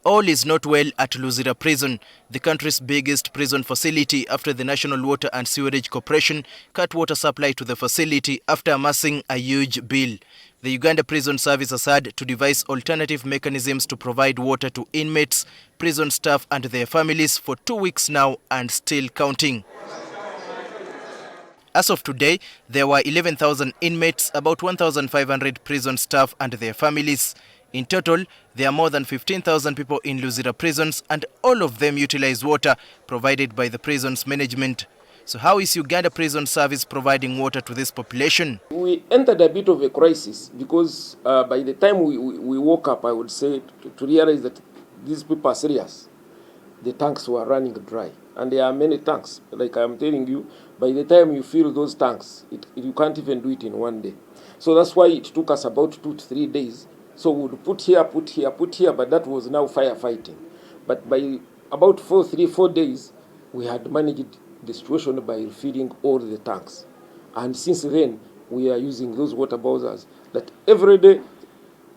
All is not well at Luzira Prison, the country's biggest prison facility, after the National Water and Sewerage Corporation cut water supply to the facility after amassing a huge bill. The Uganda Prison Service has had to devise alternative mechanisms to provide water to inmates, prison staff and their families for 2 weeks now, and still counting. As of today, there were 11,000 inmates, about 1,500 prison staff and their families. In total, there are more than 15,000 people in Luzira prisons, and all of them utilize water provided by the prison's management. So how is Uganda Prison Service providing water to this population? We entered a bit of a crisis because by the time we woke up, I would say, to realize that these people are serious. The tanks were running dry. And there are many tanks. Like I'm telling you, by the time you fill those tanks, you can't even do it in one day. So that's why it took us about 2 to 3 days. So we would put here, but that was now firefighting. But by about 4 days, we had managed the situation by refilling all the tanks. And since then, we are using those water bowsers that every day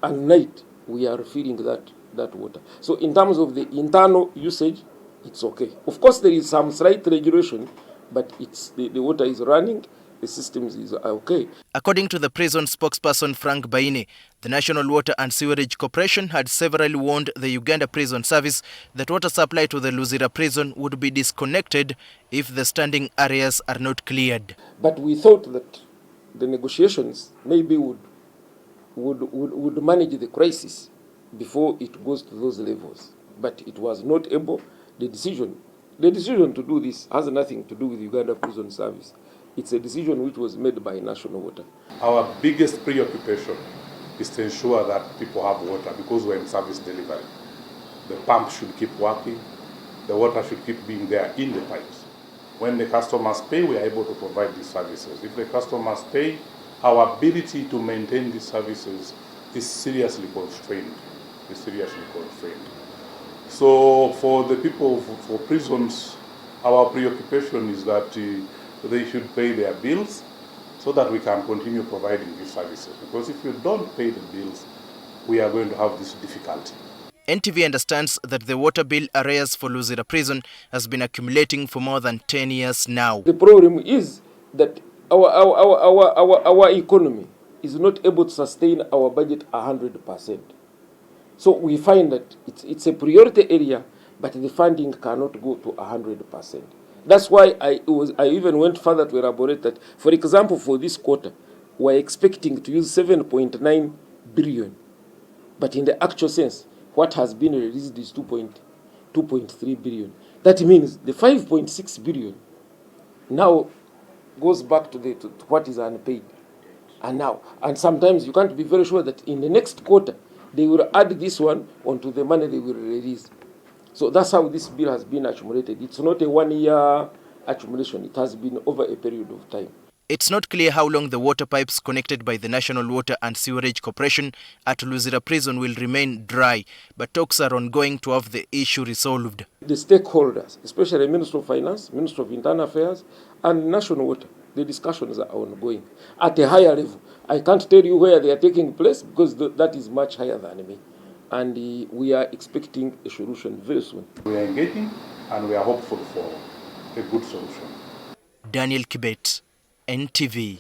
and night we are refilling that water. So in terms of the internal usage, it's okay. Of course, there is some slight regulation, but the water is running, the systems is okay. According to the prison spokesperson Frank Baine, the National Water and Sewerage Corporation had severally warned the Uganda Prison Service that water supply to the Luzira prison would be disconnected if the standing areas are not cleared. But we thought that the negotiations maybe would manage the crisis before it goes to those levels. But it was not able. The decision to do this has nothing to do with Uganda Prison Service. It's a decision which was made by National Water. Our biggest preoccupation is to ensure that people have water because we're in service delivery. The pump should keep working. The water should keep being there in the pipes. When the customers pay, we are able to provide these services. If the customers pay, our ability to maintain these services is seriously constrained. So for the people, for prisons, our preoccupation is that they should pay their bills so that we can continue providing these services. Because if you don't pay the bills, we are going to have this difficulty. NTV understands that the water bill arrears for Luzira prison has been accumulating for more than 10 years now. The problem is that our economy is not able to sustain our budget 100%. So we find that it's a priority area, but the funding cannot go to 100%. That's why I even went further to elaborate that, for example, for this quarter, we're expecting to use 7.9 billion. But in the actual sense, what has been released is 2.3 billion. That means the 5.6 billion now goes back to what is unpaid. And sometimes you can't be very sure that in the next quarter, they will add this one onto the money they will release. So that's how this bill has been accumulated. It's not a 1-year accumulation. It has been over a period of time. It's not clear how long the water pipes connected by the National Water and Sewerage Corporation at Luzira Prison will remain dry, but talks are ongoing to have the issue resolved. The stakeholders, especially Minister of Finance, Minister of Internal Affairs, and National Water, the discussions are ongoing at a higher level. I can't tell you where they are taking place because that is much higher than me. And we are expecting a solution very soon. We are engaging and we are hopeful for a good solution. Daniel Kibet, NTV.